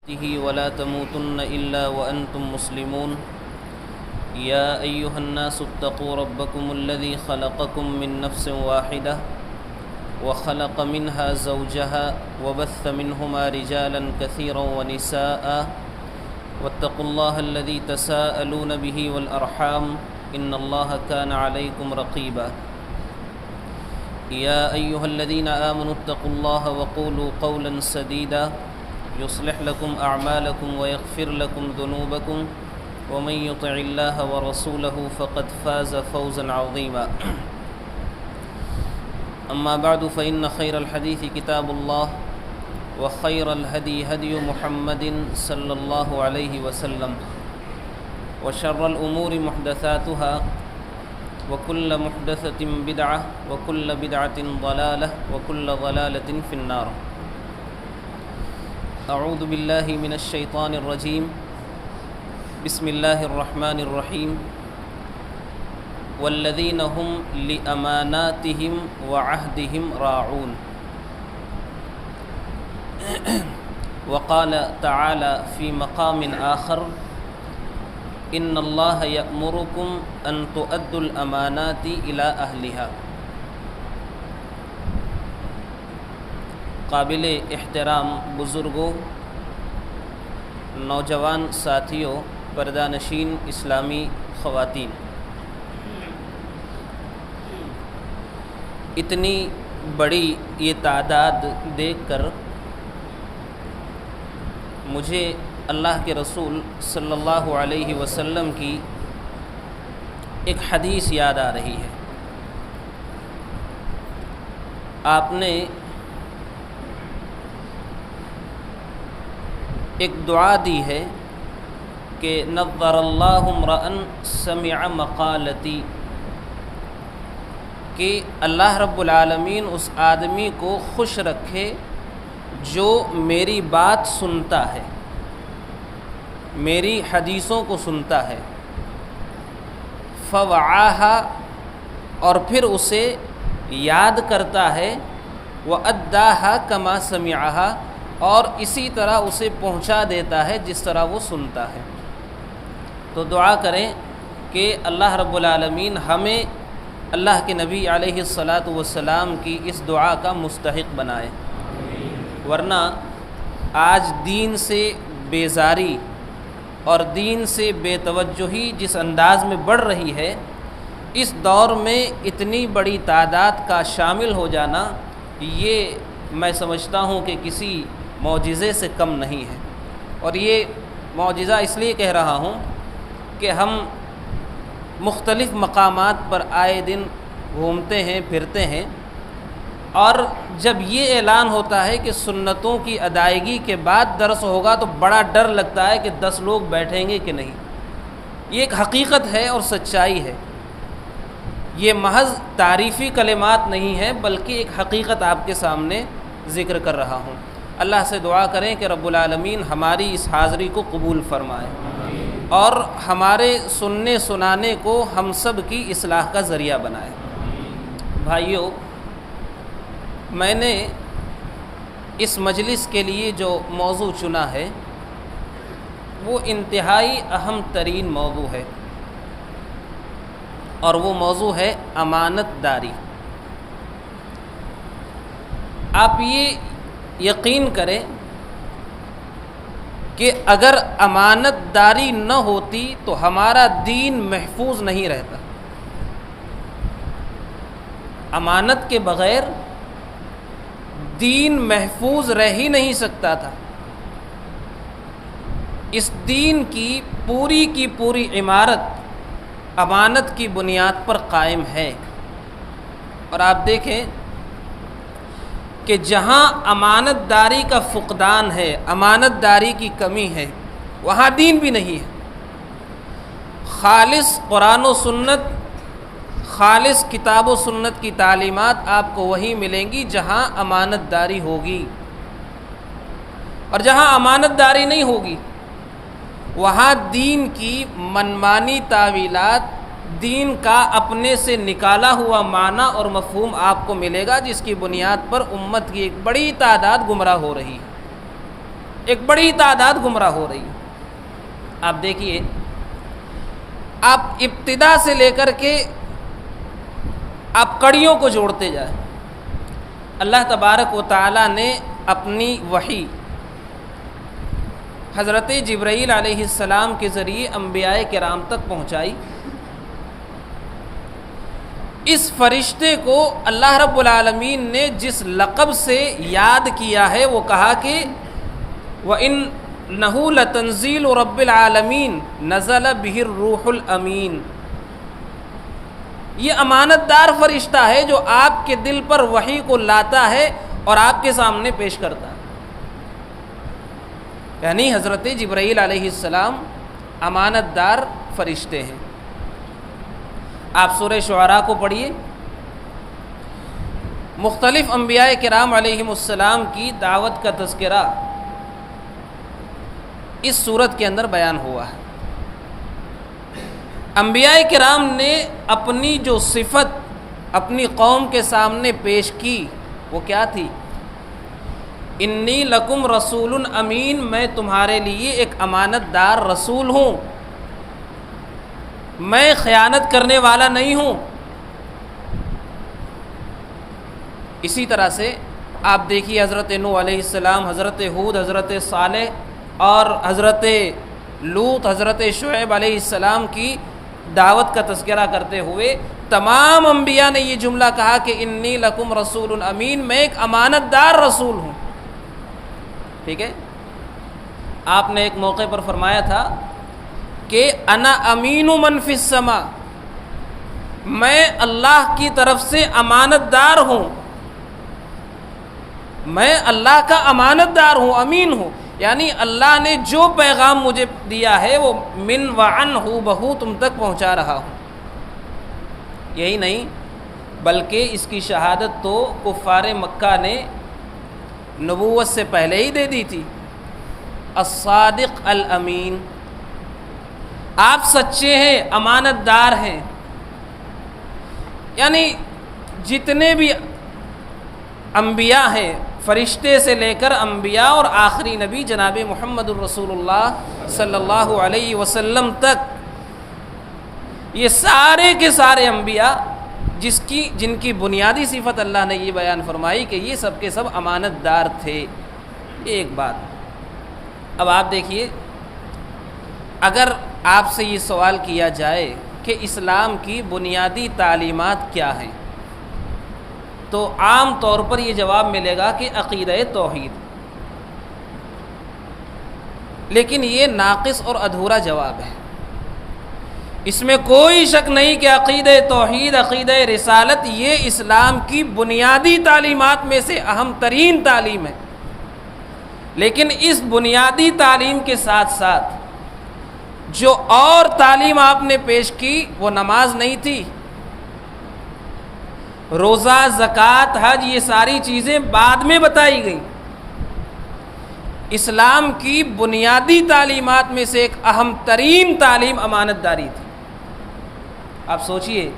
ولا تموتن إلا وأنتم مسلمون يا أيها الناس اتقوا ربكم الذي خلقكم من نفس واحدة وخلق منها زوجها وبث منهما رجالا كثيرا ونساء واتقوا الله الذي تساءلون به والأرحام إن الله كان عليكم رقيبا يا أيها الذين آمنوا اتقوا الله وقولوا قولا سديدا يصلح لكم أعمالكم ويغفر لكم ذنوبكم ومن يطع الله ورسوله فقد فاز فوزا عظيما أما بعد فإن خير الحديث كتاب الله وخير الهدي هدي محمد صلى الله عليه وسلم وشر الأمور محدثاتها وكل محدثة بدعة وكل بدعة ضلالة وكل ضلالة في النار اعوذ باللہ من الشیطان الرجیم بسم اللہ الرحمن الرحیم والذین هم لأماناتهم وعہدهم راعون وقال تعالی فی مقام آخر ان اللہ یأمرکم ان تؤدوا الامانات الی اہلها۔ قابل احترام بزرگوں، نوجوان ساتھیوں، پردہ نشین اسلامی خواتین، اتنی بڑی یہ تعداد دیکھ کر مجھے اللہ کے رسول صلی اللہ علیہ وسلم کی ایک حدیث یاد آ رہی ہے۔ آپ نے ایک دعا دی ہے کہ نظر اللہ امرأ سمع مقالتی، کہ اللہ رب العالمین اس آدمی کو خوش رکھے جو میری بات سنتا ہے، میری حدیثوں کو سنتا ہے، فوعاہا، اور پھر اسے یاد کرتا ہے، واداہا کما سمعہا، اور اسی طرح اسے پہنچا دیتا ہے جس طرح وہ سنتا ہے۔ تو دعا کریں کہ اللہ رب العالمین ہمیں اللہ کے نبی علیہ الصلاۃ والسلام کی اس دعا کا مستحق بنائے، ورنہ آج دین سے بیزاری اور دین سے بے توجہی جس انداز میں بڑھ رہی ہے، اس دور میں اتنی بڑی تعداد کا شامل ہو جانا، یہ میں سمجھتا ہوں کہ کسی معجزے سے کم نہیں ہے۔ اور یہ معجزہ اس لیے کہہ رہا ہوں کہ ہم مختلف مقامات پر آئے دن گھومتے ہیں پھرتے ہیں، اور جب یہ اعلان ہوتا ہے کہ سنتوں کی ادائیگی کے بعد درس ہوگا تو بڑا ڈر لگتا ہے کہ 10 لوگ بیٹھیں گے کہ نہیں۔ یہ ایک حقیقت ہے اور سچائی ہے، یہ محض تعریفی کلمات نہیں ہے بلکہ ایک حقیقت آپ کے سامنے ذکر کر رہا ہوں۔ اللہ سے دعا کریں کہ رب العالمین ہماری اس حاضری کو قبول فرمائے اور ہمارے سننے سنانے کو ہم سب کی اصلاح کا ذریعہ بنائے۔ بھائیو، میں نے اس مجلس کے لیے جو موضوع چنا ہے وہ انتہائی اہم ترین موضوع ہے، اور وہ موضوع ہے امانت داری۔ آپ یہ یقین کریں کہ اگر امانت داری نہ ہوتی تو ہمارا دین محفوظ نہیں رہتا۔ امانت کے بغیر دین محفوظ رہ ہی نہیں سکتا تھا۔ اس دین کی پوری عمارت امانت کی بنیاد پر قائم ہے، اور آپ دیکھیں کہ جہاں امانت داری کا فقدان ہے، امانت داری کی کمی ہے، وہاں دین بھی نہیں ہے۔ خالص قرآن و سنت، خالص کتاب و سنت کی تعلیمات آپ کو وہی ملیں گی جہاں امانت داری ہوگی، اور جہاں امانت داری نہیں ہوگی وہاں دین کی منمانی تعویلات، دین کا اپنے سے نکالا ہوا معنی اور مفہوم آپ کو ملے گا، جس کی بنیاد پر امت کی ایک بڑی تعداد گمراہ ہو رہی ہے۔ ایک بڑی تعداد گمراہ ہو رہی ہے۔ آپ دیکھیے، آپ ابتدا سے لے کر کے آپ کڑیوں کو جوڑتے جائیں۔ اللہ تبارک و تعالیٰ نے اپنی وحی حضرت جبرائیل علیہ السلام کے ذریعے انبیاء کرام تک پہنچائی۔ اس فرشتے کو اللہ رب العالمین نے جس لقب سے یاد کیا ہے وہ کہا کہ وَإِنَّهُ لَتَنزِيلُ رَبِّ الْعَالَمِينَ نَزَلَ بِهِ الرُّوحُ الْأَمِينُ۔ یہ امانت دار فرشتہ ہے جو آپ کے دل پر وحی کو لاتا ہے اور آپ کے سامنے پیش کرتا ہے۔ یعنی حضرت جبرائیل علیہ السلام امانت دار فرشتے ہیں۔ آپ سورہ شعراء کو پڑھیے، مختلف انبیاء کرام علیہم السلام کی دعوت کا تذکرہ اس سورت کے اندر بیان ہوا ہے۔ انبیاء کرام نے اپنی جو صفت اپنی قوم کے سامنے پیش کی وہ کیا تھی؟ انی لکم رسول امین، میں تمہارے لیے ایک امانت دار رسول ہوں، میں خیانت کرنے والا نہیں ہوں۔ اسی طرح سے آپ دیکھیے حضرت نوح علیہ السلام، حضرت ہود، حضرت صالح اور حضرت لوط، حضرت شعیب علیہ السلام کی دعوت کا تذکرہ کرتے ہوئے تمام انبیاء نے یہ جملہ کہا کہ انی لکم رسول امین، میں ایک امانت دار رسول ہوں۔ ٹھیک ہے، آپ نے ایک موقع پر فرمایا تھا کہ انا امین من فی السماء، میں اللہ کی طرف سے امانت دار ہوں، میں اللہ کا امانت دار ہوں، امین ہوں، یعنی اللہ نے جو پیغام مجھے دیا ہے وہ من وعن ہو بہو تم تک پہنچا رہا ہوں۔ یہی نہیں بلکہ اس کی شہادت تو کفار مکہ نے نبوت سے پہلے ہی دے دی تھی، الصادق الامین، آپ سچے ہیں، امانت دار ہیں۔ یعنی جتنے بھی انبیاء ہیں، فرشتے سے لے کر انبیاء اور آخری نبی جناب محمد الرسول اللہ صلی اللہ علیہ وسلم تک، یہ سارے کے سارے انبیاء جن کی بنیادی صفت اللہ نے یہ بیان فرمائی کہ یہ سب کے سب امانت دار تھے۔ ایک بات اب آپ دیکھیے، اگر آپ سے یہ سوال کیا جائے کہ اسلام کی بنیادی تعلیمات کیا ہیں تو عام طور پر یہ جواب ملے گا کہ عقیدہ توحید، لیکن یہ ناقص اور ادھورا جواب ہے۔ اس میں کوئی شک نہیں کہ عقیدہ توحید، عقیدہ رسالت یہ اسلام کی بنیادی تعلیمات میں سے اہم ترین تعلیم ہے، لیکن اس بنیادی تعلیم کے ساتھ ساتھ جو اور تعلیم آپ نے پیش کی وہ نماز نہیں تھی، روزہ، زکوٰۃ، حج، یہ ساری چیزیں بعد میں بتائی گئیں۔ اسلام کی بنیادی تعلیمات میں سے ایک اہم ترین تعلیم امانت داری تھی۔ آپ سوچئے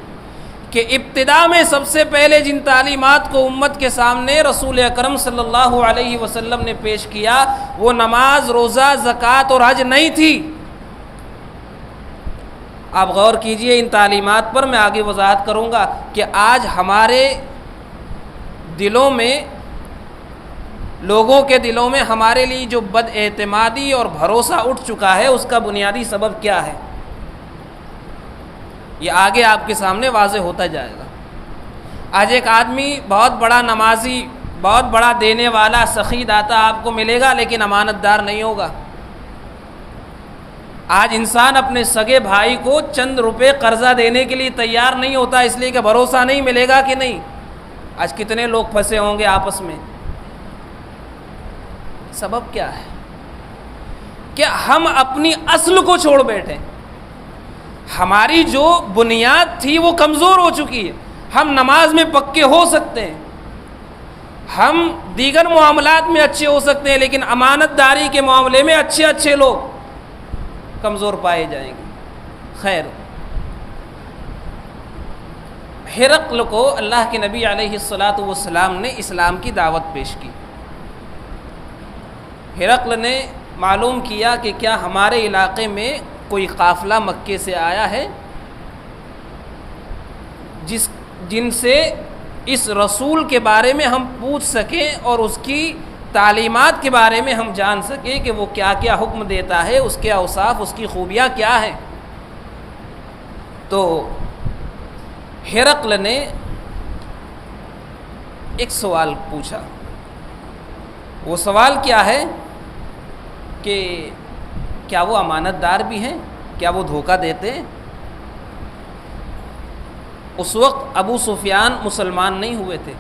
کہ ابتدا میں سب سے پہلے جن تعلیمات کو امت کے سامنے رسول اکرم صلی اللہ علیہ وسلم نے پیش کیا وہ نماز، روزہ، زکوٰۃ اور حج نہیں تھی۔ آپ غور کیجئے ان تعلیمات پر، میں آگے وضاحت کروں گا کہ آج ہمارے دلوں میں، لوگوں کے دلوں میں ہمارے لیے جو بد اعتمادی اور بھروسہ اٹھ چکا ہے اس کا بنیادی سبب کیا ہے، یہ آگے آپ کے سامنے واضح ہوتا جائے گا۔ آج ایک آدمی بہت بڑا نمازی، بہت بڑا دینے والا، سخی داتا آپ کو ملے گا لیکن امانت دار نہیں ہوگا۔ آج انسان اپنے سگے بھائی کو چند روپے قرضہ دینے کے لیے تیار نہیں ہوتا، اس لیے کہ بھروسہ نہیں ملے گا کہ نہیں۔ آج کتنے لوگ پھنسے ہوں گے آپس میں، سبب کیا ہے؟ کہ ہم اپنی اصل کو چھوڑ بیٹھے، ہماری جو بنیاد تھی وہ کمزور ہو چکی ہے۔ ہم نماز میں پکے ہو سکتے ہیں، ہم دیگر معاملات میں اچھے ہو سکتے ہیں، لیکن امانت داری کے معاملے میں اچھے لوگ کمزور پائے جائیں گے۔ خیر، ہرقل کو اللہ کے نبی علیہ الصلاۃ والسلام نے اسلام کی دعوت پیش کی۔ ہرقل نے معلوم کیا کہ کیا ہمارے علاقے میں کوئی قافلہ مکے سے آیا ہے جن سے اس رسول کے بارے میں ہم پوچھ سکیں اور اس کی تعلیمات کے بارے میں ہم جان سکیں کہ وہ کیا کیا حکم دیتا ہے، اس کے اوصاف، اس کی خوبیاں کیا ہیں۔ تو ہرقل نے ایک سوال پوچھا۔ وہ سوال کیا ہے کہ کیا وہ امانت دار بھی ہیں؟ کیا وہ دھوکہ دیتے ہیں؟ اس وقت ابو سفیان مسلمان نہیں ہوئے تھے،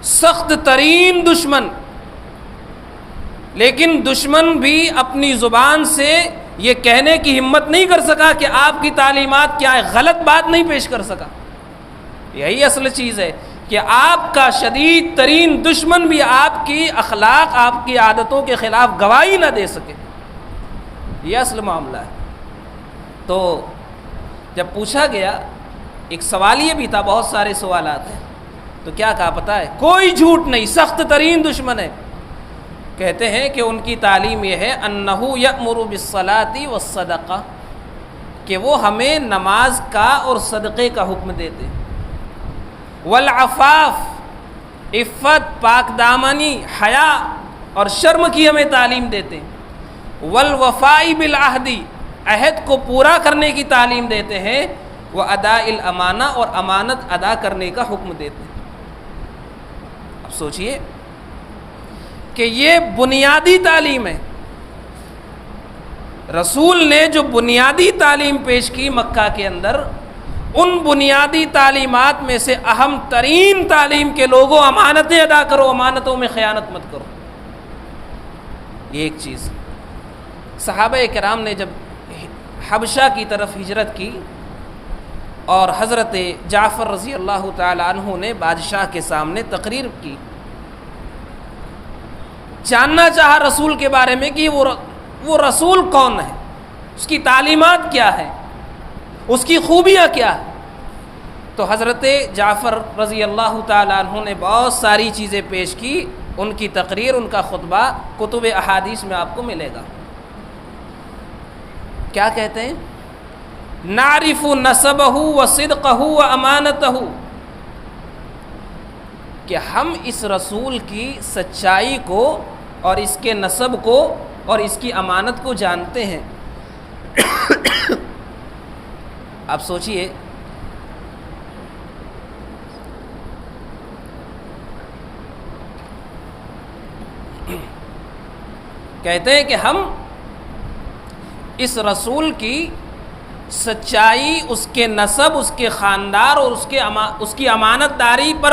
سخت ترین دشمن، لیکن دشمن بھی اپنی زبان سے یہ کہنے کی ہمت نہیں کر سکا کہ آپ کی تعلیمات کیا ہے، غلط بات نہیں پیش کر سکا۔ یہی اصل چیز ہے کہ آپ کا شدید ترین دشمن بھی آپ کی اخلاق، آپ کی عادتوں کے خلاف گواہی نہ دے سکے، یہ اصل معاملہ ہے۔ تو جب پوچھا گیا، ایک سوال یہ بھی تھا، بہت سارے سوالات ہیں، تو کیا کہا پتہ ہے؟ کوئی جھوٹ نہیں، سخت ترین دشمن ہے۔ کہتے ہیں کہ ان کی تعلیم یہ ہے انہ یأمر بالصلاۃ والصدقہ، کہ وہ ہمیں نماز کا اور صدقے کا حکم دیتے، والعفاف، عفت، پاک دامنی، حیا اور شرم کی ہمیں تعلیم دیتے، والوفاء بالعہد، عہد کو پورا کرنے کی تعلیم دیتے ہیں، واداء الامانہ، اور امانت ادا کرنے کا حکم دیتے ہیں۔ اب سوچئے کہ یہ بنیادی تعلیم ہے، رسول نے جو بنیادی تعلیم پیش کی مکہ کے اندر، ان بنیادی تعلیمات میں سے اہم ترین تعلیم کے لوگوں امانتیں ادا کرو، امانتوں میں خیانت مت کرو، یہ ایک چیز۔ صحابہ کرام نے جب حبشہ کی طرف ہجرت کی اور حضرت جعفر رضی اللہ تعالی عنہ نے بادشاہ کے سامنے تقریر کی، جاننا چاہا رسول کے بارے میں کہ وہ رسول کون ہے، اس کی تعلیمات کیا ہے، اس کی خوبیاں کیا ہے۔ تو حضرت جعفر رضی اللہ تعالی عنہ نے بہت ساری چیزیں پیش کی، ان کی تقریر، ان کا خطبہ کتب احادیث میں آپ کو ملے گا۔ کیا کہتے ہیں؟ نعرف نسبہ وصدقہ وامانتہ، کہ ہم اس رسول کی سچائی کو اور اس کے نسب کو اور اس کی امانت کو جانتے ہیں۔ آپ سوچئے کہتے ہیں کہ ہم اس رسول کی سچائی، اس کے نسب، اس کے خاندار اور اس کی امانت داری پر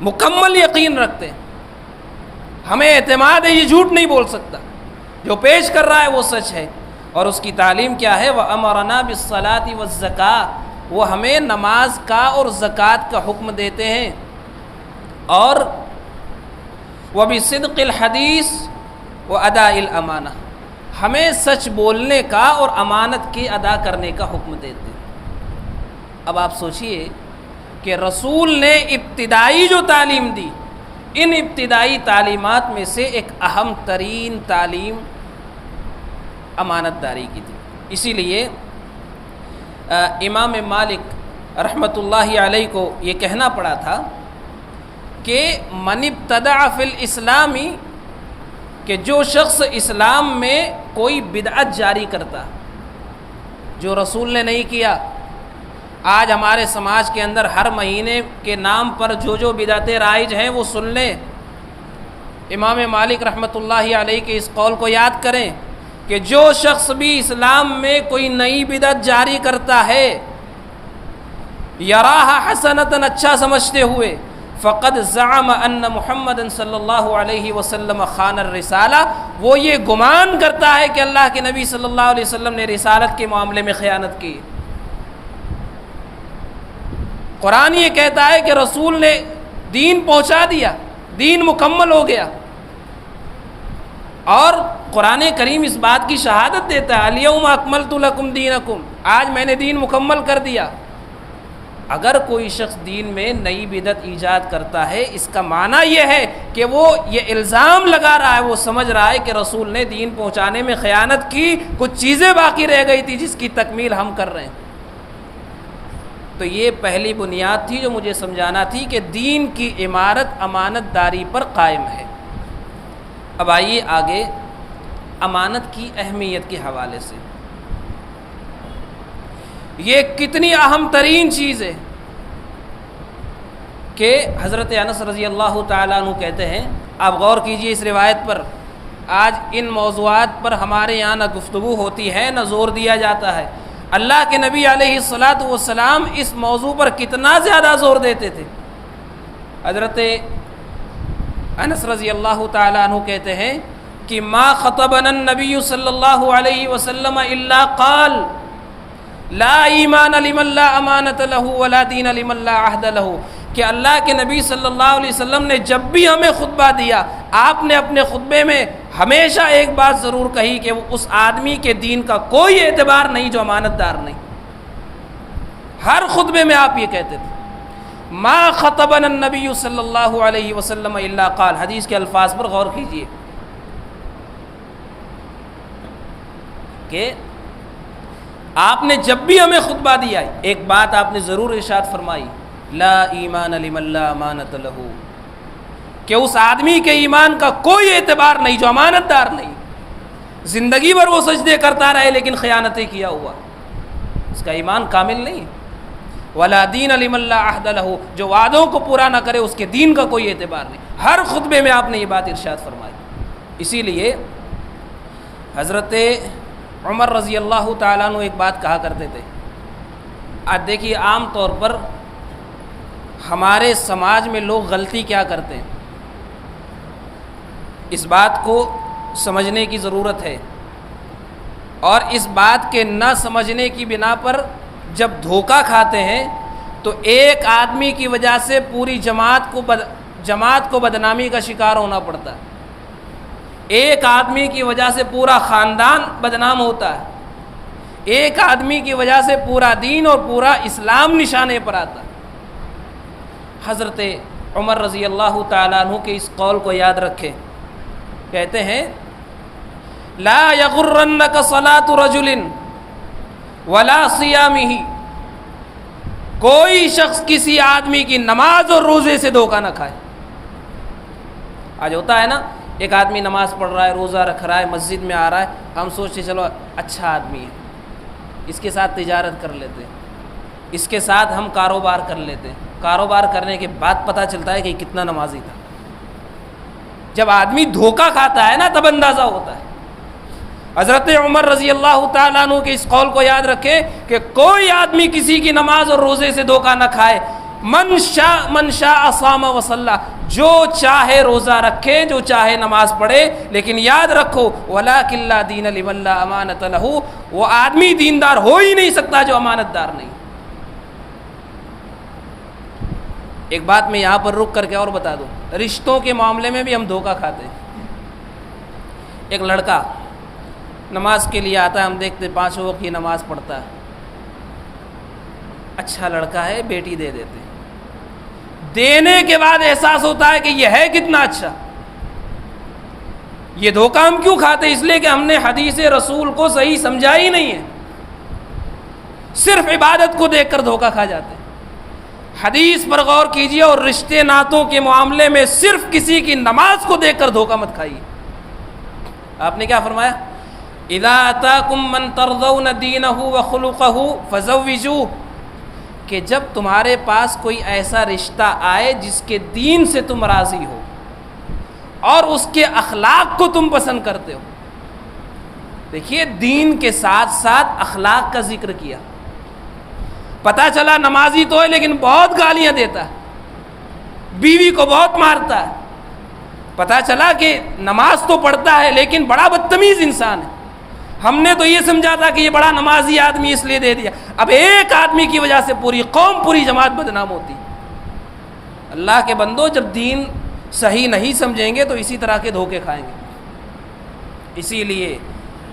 مکمل یقین رکھتے ہیں، ہمیں اعتماد ہے یہ جھوٹ نہیں بول سکتا، جو پیش کر رہا ہے وہ سچ ہے۔ اور اس کی تعلیم کیا ہے؟ وَأَمَرَنَا بِالصَّلَاةِ وَالزَّكَاةِ، وہ ہمیں نماز کا اور زکوٰۃ کا حکم دیتے ہیں، اور وَبِصِدْقِ الْحَدِيثِ وَأَدَاءِ الْأَمَانَةِ، ہمیں سچ بولنے کا اور امانت کی ادا کرنے کا حکم دیتے ہیں۔ اب آپ سوچئے کہ رسول نے ابتدائی جو تعلیم دی، ان ابتدائی تعلیمات میں سے ایک اہم ترین تعلیم امانت داری کی تھی۔ اسی لیے امام مالک رحمۃ اللہ علیہ کو یہ کہنا پڑا تھا کہ من ابتدع فی الاسلام، کہ جو شخص اسلام میں کوئی بدعت جاری کرتا جو رسول نے نہیں کیا۔ آج ہمارے سماج کے اندر ہر مہینے کے نام پر جو بدعتیں رائج ہیں وہ سن لیں۔ امام مالک رحمۃ اللہ علیہ کے اس قول کو یاد کریں کہ جو شخص بھی اسلام میں کوئی نئی بدعت جاری کرتا ہے، یراہ حسنۃ، اچھا سمجھتے ہوئے، فقد زعم ان محمد صلی اللہ علیہ وسلم خان الرسالہ، وہ یہ گمان کرتا ہے کہ اللہ کے نبی صلی اللہ علیہ وسلم نے رسالت کے معاملے میں خیانت کی۔ قرآن یہ کہتا ہے کہ رسول نے دین پہنچا دیا، دین مکمل ہو گیا، اور قرآن کریم اس بات کی شہادت دیتا ہے الیوم اکملت لکم دینکم، آج میں نے دین مکمل کر دیا۔ اگر کوئی شخص دین میں نئی بدعت ایجاد کرتا ہے، اس کا معنی یہ ہے کہ وہ یہ الزام لگا رہا ہے، وہ سمجھ رہا ہے کہ رسول نے دین پہنچانے میں خیانت کی، کچھ چیزیں باقی رہ گئی تھی جس کی تکمیل ہم کر رہے ہیں۔ تو یہ پہلی بنیاد تھی جو مجھے سمجھانا تھی کہ دین کی عمارت امانت داری پر قائم ہے۔ اب آئیے آگے امانت کی اہمیت کے حوالے سے، یہ کتنی اہم ترین چیز ہے کہ حضرت انس رضی اللہ تعالیٰ عنہ کہتے ہیں، آپ غور کیجئے اس روایت پر، آج ان موضوعات پر ہمارے یہاں نہ گفتگو ہوتی ہے نہ زور دیا جاتا ہے، اللہ کے نبی علیہ الصلاۃ والسلام اس موضوع پر کتنا زیادہ زور دیتے تھے۔ حضرت انس رضی اللہ تعالیٰ عنہ کہتے ہیں کہ ما خطبنا النبی صلی اللہ علیہ وسلم الا قال لا ایمان لمن لا امانت له ولا دین لمن لا عہد له، کہ اللہ کے نبی صلی اللہ علیہ وسلم نے جب بھی ہمیں خطبہ دیا، آپ نے اپنے خطبے میں ہمیشہ ایک بات ضرور کہی کہ اس آدمی کے دین کا کوئی اعتبار نہیں جو امانت دار نہیں۔ ہر خطبے میں آپ یہ کہتے تھے، ما خطبنا النبی صلی اللہ علیہ وسلم الا قال، حدیث کے الفاظ پر غور کیجئے کہ آپ نے جب بھی ہمیں خطبہ دیا ایک بات آپ نے ضرور ارشاد فرمائی، لا ایمان لمن لا امانت له، کہ اس آدمی کے ایمان کا کوئی اعتبار نہیں جو امانت دار نہیں، زندگی بھر وہ سجدے کرتا رہے لیکن خیانتیں کیا ہوا، اس کا ایمان کامل نہیں۔ ولا دین لمن لا عہد له، جو وعدوں کو پورا نہ کرے اس کے دین کا کوئی اعتبار نہیں۔ ہر خطبے میں آپ نے یہ بات ارشاد فرمائی۔ اسی لیے حضرت عمر رضی اللہ تعالیٰ عنہ ایک بات کہا کرتے تھے، آج دیکھیے عام طور پر ہمارے سماج میں لوگ غلطی کیا کرتے ہیں، اس بات کو سمجھنے کی ضرورت ہے، اور اس بات کے نہ سمجھنے کی بنا پر جب دھوکہ کھاتے ہیں تو ایک آدمی کی وجہ سے پوری جماعت کو بدنامی کا شکار ہونا پڑتا ہے، ایک آدمی کی وجہ سے پورا خاندان بدنام ہوتا ہے، ایک آدمی کی وجہ سے پورا دین اور پورا اسلام نشانے پر آتا ہے۔ حضرت عمر رضی اللہ تعالیٰ عنہ کے اس قول کو یاد رکھیں، کہتے ہیں لا یغرنک صلاۃ رجل ولا صیامہ، کوئی شخص کسی آدمی کی نماز اور روزے سے دھوکہ نہ کھائے۔ آج ہوتا ہے نا، ایک آدمی نماز پڑھ رہا ہے، روزہ رکھ رہا ہے، مسجد میں آ رہا ہے، ہم سوچتے چلو اچھا آدمی ہے، اس کے ساتھ تجارت کر لیتے ہیں، اس کے ساتھ ہم کاروبار کر لیتے ہیں، کاروبار کرنے کے بعد پتہ چلتا ہے کہ کتنا نمازی تھا۔ جب آدمی دھوکہ کھاتا ہے نا تب اندازہ ہوتا ہے۔ حضرت عمر رضی اللہ تعالیٰ عنہ کے اس قول کو یاد رکھیں کہ کوئی آدمی کسی کی نماز اور روزے سے دھوکہ نہ کھائے۔ من شاء صام و صلی، جو چاہے روزہ رکھے، جو چاہے نماز پڑھے، لیکن یاد رکھو ولکن لا دین لمن لا امانت له، وہ آدمی دیندار ہو ہی نہیں سکتا جو امانت دار نہیں۔ ایک بات میں یہاں پر رک کر کے اور بتا دوں، رشتوں کے معاملے میں بھی ہم دھوکہ کھاتے ہیں۔ ایک لڑکا نماز کے لیے آتا ہے، ہم دیکھتے 5 وقت کی نماز پڑھتا ہے، اچھا لڑکا ہے، بیٹی دے دیتے ہیں، دینے کے بعد احساس ہوتا ہے کہ یہ ہے کتنا اچھا۔ یہ دھوکہ ہم کیوں کھاتے؟ اس لیے کہ ہم نے حدیث رسول کو صحیح سمجھا ہی نہیں ہے، صرف عبادت کو دیکھ کر دھوکہ کھا جاتے ہیں۔ حدیث پر غور کیجیے، اور رشتے ناتوں کے معاملے میں صرف کسی کی نماز کو دیکھ کر دھوکہ مت کھائیے۔ آپ نے کیا فرمایا؟ اذا اتاکم من ترضون دینہ وخلقہ فزوجوہ، کہ جب تمہارے پاس کوئی ایسا رشتہ آئے جس کے دین سے تم راضی ہو اور اس کے اخلاق کو تم پسند کرتے ہو۔ دیکھیے دین کے ساتھ ساتھ اخلاق کا ذکر کیا۔ پتہ چلا نمازی تو ہے لیکن بہت گالیاں دیتا ہے، بیوی کو بہت مارتا ہے، پتہ چلا کہ نماز تو پڑھتا ہے لیکن بڑا بدتمیز انسان ہے، ہم نے تو یہ سمجھا تھا کہ یہ بڑا نمازی آدمی اس لیے دے دیا۔ اب ایک آدمی کی وجہ سے پوری قوم پوری جماعت بدنام ہوتی۔ اللہ کے بندو، جب دین صحیح نہیں سمجھیں گے تو اسی طرح کے دھوکے کھائیں گے۔ اسی لیے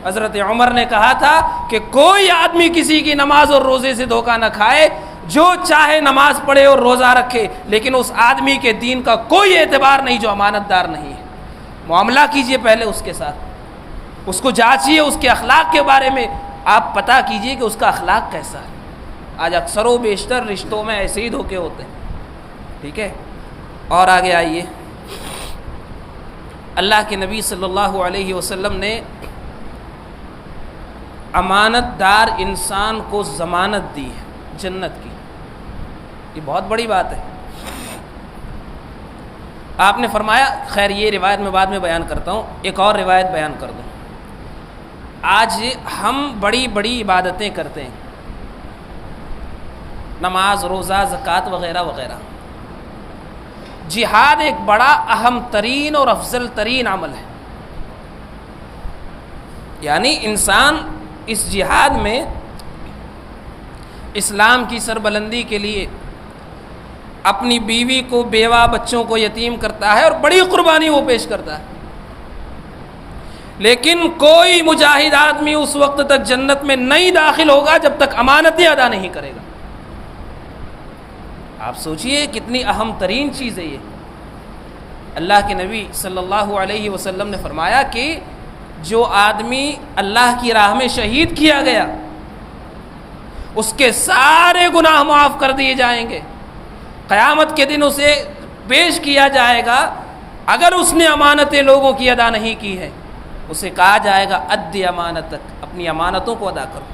حضرت عمر نے کہا تھا کہ کوئی آدمی کسی کی نماز اور روزے سے دھوکہ نہ کھائے، جو چاہے نماز پڑھے اور روزہ رکھے، لیکن اس آدمی کے دین کا کوئی اعتبار نہیں جو امانت دار نہیں ہے۔ معاملہ کیجئے پہلے اس کے ساتھ، اس کو جانچیے، اس کے اخلاق کے بارے میں آپ پتہ کیجئے کہ اس کا اخلاق کیسا ہے۔ آج اکثر و بیشتر رشتوں میں ایسے ہی دھوکے ہوتے ہیں، ٹھیک ہے۔ اور آگے آئیے، اللہ کے نبی صلی اللہ علیہ وسلم نے امانت دار انسان کو ضمانت دی ہے جنت کی، یہ بہت بڑی بات ہے۔ آپ نے فرمایا، خیر یہ روایت میں بعد میں بیان کرتا ہوں، ایک اور روایت بیان کر دوں۔ آج ہم بڑی بڑی عبادتیں کرتے ہیں، نماز، روزہ، زکوٰۃ وغیرہ وغیرہ۔ جہاد ایک بڑا اہم ترین اور افضل ترین عمل ہے، یعنی انسان اس جہاد میں اسلام کی سربلندی کے لیے اپنی بیوی کو، بیوہ، بچوں کو یتیم کرتا ہے اور بڑی قربانی وہ پیش کرتا ہے، لیکن کوئی مجاہد آدمی اس وقت تک جنت میں نہیں داخل ہوگا جب تک امانتیں ادا نہیں کرے گا۔ آپ سوچئے کتنی اہم ترین چیز ہے یہ۔ اللہ کے نبی صلی اللہ علیہ وسلم نے فرمایا کہ جو آدمی اللہ کی راہ میں شہید کیا گیا اس کے سارے گناہ معاف کر دیے جائیں گے، قیامت کے دن اسے پیش کیا جائے گا۔ اگر اس نے امانتیں لوگوں کی ادا نہیں کی ہے، اسے کہا جائے گا ادی امانتک، اپنی امانتوں کو ادا کرو۔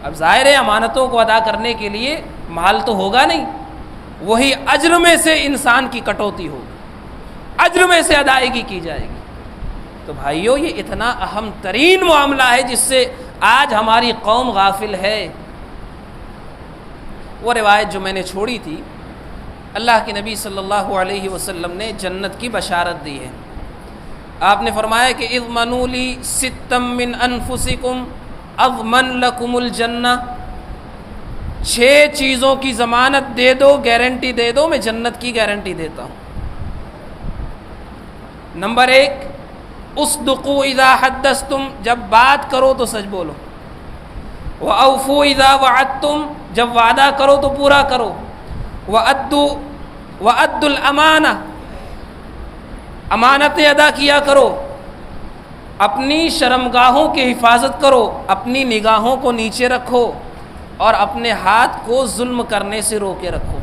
اب ظاہر ہے امانتوں کو ادا کرنے کے لیے مال تو ہوگا نہیں، وہی اجر میں سے انسان کی کٹوتی ہوگی، اجر میں سے ادائیگی کی جائے گی۔ تو بھائیو یہ اتنا اہم ترین معاملہ ہے جس سے آج ہماری قوم غافل ہے۔ وہ روایت جو میں نے چھوڑی تھی، اللہ کے نبی صلی اللہ علیہ وسلم نے جنت کی بشارت دی ہے۔ آپ نے فرمایا کہ اضمنوا لی ستا من انفسکم اضمن لکم الجنہ، 6 چیزوں کی ضمانت دے دو، گارنٹی دے دو، میں جنت کی گارنٹی دیتا ہوں۔ نمبر 1، اصدقوا اذا حدثتم، جب بات کرو تو سچ بولو، واوفوا اذا وعدتم، جب وعدہ کرو تو پورا کرو، وادوا الامانہ، امانتیں ادا کیا کرو، اپنی شرمگاہوں کی حفاظت کرو، اپنی نگاہوں کو نیچے رکھو اور اپنے ہاتھ کو ظلم کرنے سے روکے رکھو۔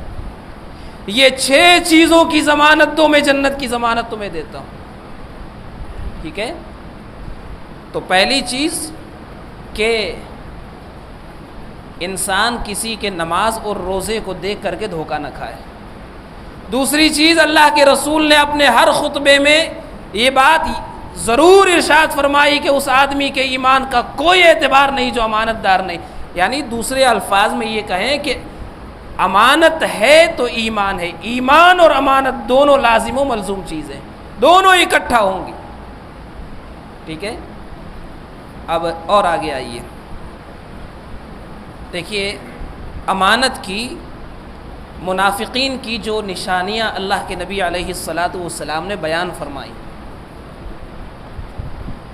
یہ 6 چیزوں کی ضمانت دو، میں جنت کی ضمانت تمہیں دیتا ہوں، ٹھیک ہے۔ تو پہلی چیز کہ انسان کسی کے نماز اور روزے کو دیکھ کر کے دھوکہ نہ کھائے۔ دوسری چیز، اللہ کے رسول نے اپنے ہر خطبے میں یہ بات ضرور ارشاد فرمائی کہ اس آدمی کے ایمان کا کوئی اعتبار نہیں جو امانت دار نہیں، یعنی دوسرے الفاظ میں یہ کہیں کہ امانت ہے تو ایمان ہے، ایمان اور امانت دونوں لازم و ملزوم چیزیں، دونوں اکٹھا ہوں گی، ٹھیک ہے۔ اب اور آگے آئیے، دیکھیے امانت کی، منافقین کی جو نشانیاں اللہ کے نبی علیہ الصلاۃ والسلام نے بیان فرمائی،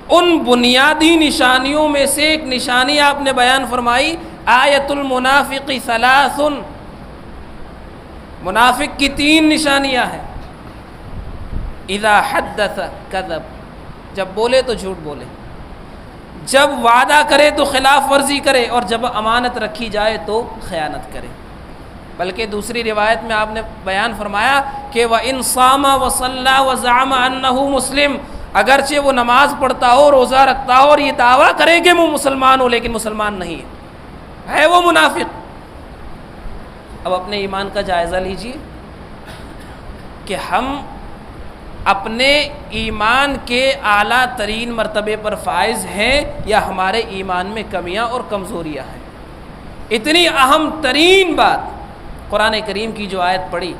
ان بنیادی نشانیوں میں سے ایک نشانی آپ نے بیان فرمائی، آیت المنافق ثلاث، منافق کی 3 نشانیاں ہیں۔ اذا حدث کذب، جب بولے تو جھوٹ بولے، جب وعدہ کرے تو خلاف ورزی کرے، اور جب امانت رکھی جائے تو خیانت کرے۔ بلکہ دوسری روایت میں آپ نے بیان فرمایا کہ وَإِنْ صَامَ وَصَلَّى وَزَعَمَ أَنَّهُ مسلم، اگرچہ وہ نماز پڑھتا ہو، روزہ رکھتا ہو اور یہ دعویٰ کرے کہ وہ مسلمان ہو، لیکن مسلمان نہیں ہے وہ منافق۔ اب اپنے ایمان کا جائزہ لیجیے کہ ہم اپنے ایمان کے اعلیٰ ترین مرتبے پر فائز ہیں یا ہمارے ایمان میں کمیاں اور کمزوریاں ہیں۔ اتنی اہم ترین بات، قرآن کریم کی جو آیت پڑھی،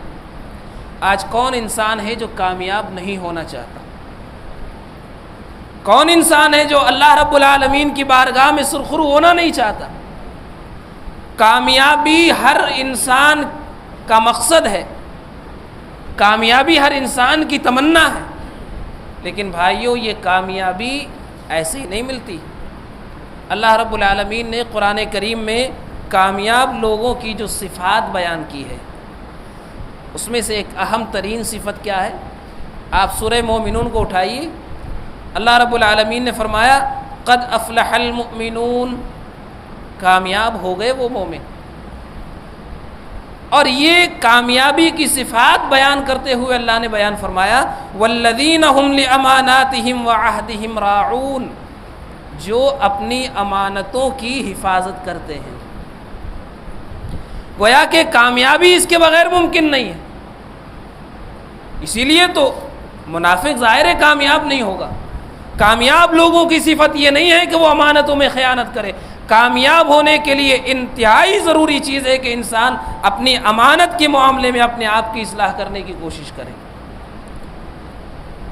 آج کون انسان ہے جو کامیاب نہیں ہونا چاہتا؟ کون انسان ہے جو اللہ رب العالمین کی بارگاہ میں سرخرو ہونا نہیں چاہتا؟ کامیابی ہر انسان کا مقصد ہے، کامیابی ہر انسان کی تمنا ہے، لیکن بھائیو یہ کامیابی ایسے ہی نہیں ملتی۔ اللہ رب العالمین نے قرآن کریم میں کامیاب لوگوں کی جو صفات بیان کی ہے اس میں سے ایک اہم ترین صفت کیا ہے؟ آپ سورہ مومنون کو اٹھائیے، اللہ رب العالمین نے فرمایا قد افلح المؤمنون، کامیاب ہو گئے وہ مومن۔ اور یہ کامیابی کی صفات بیان کرتے ہوئے اللہ نے بیان فرمایا والذین هم لاماناتهم وعہدهم راعون، جو اپنی امانتوں کی حفاظت کرتے ہیں۔ گویا کہ کامیابی اس کے بغیر ممکن نہیں ہے، اسی لیے تو منافق ظاہر ہے کامیاب نہیں ہوگا۔ کامیاب لوگوں کی صفت یہ نہیں ہے کہ وہ امانتوں میں خیانت کرے، کامیاب ہونے کے لیے انتہائی ضروری چیز ہے کہ انسان اپنی امانت کے معاملے میں اپنے آپ کی اصلاح کرنے کی کوشش کرے۔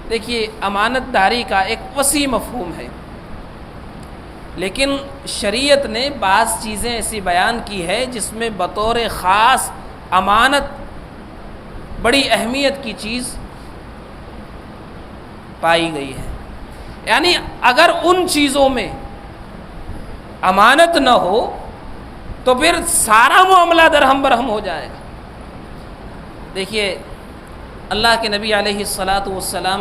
دیکھیے، امانت داری کا ایک وسیع مفہوم ہے، لیکن شریعت نے بعض چیزیں ایسی بیان کی ہے جس میں بطور خاص امانت بڑی اہمیت کی چیز پائی گئی ہے۔ یعنی اگر ان چیزوں میں امانت نہ ہو تو پھر سارا معاملہ درہم برہم ہو جائے گا۔ دیکھیے، اللہ کے نبی علیہ الصلاۃ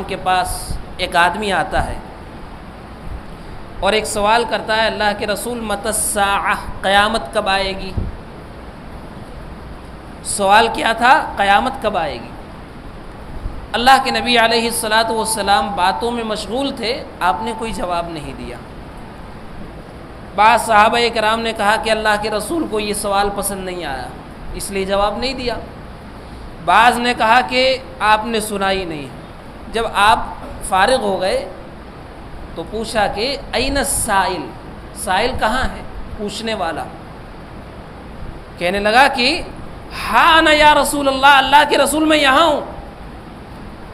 کے پاس ایک آدمی آتا ہے اور ایک سوال کرتا ہے، اللہ کے رسول متی الساعہ، قیامت کب آئے گی؟ سوال کیا تھا؟ قیامت کب آئے گی؟ اللہ کے نبی علیہ الصلاۃ باتوں میں مشغول تھے، آپ نے کوئی جواب نہیں دیا۔ بعض صحابہ کرام نے کہا کہ اللہ کے رسول کو یہ سوال پسند نہیں آیا، اس لیے جواب نہیں دیا۔ بعض نے کہا کہ آپ نے سنا ہی نہیں۔ جب آپ فارغ ہو گئے تو پوچھا کہ این السائل، سائل کہاں ہے؟ پوچھنے والا کہنے لگا کہ ہاں انا یا رسول اللہ، اللہ کے رسول میں یہاں ہوں۔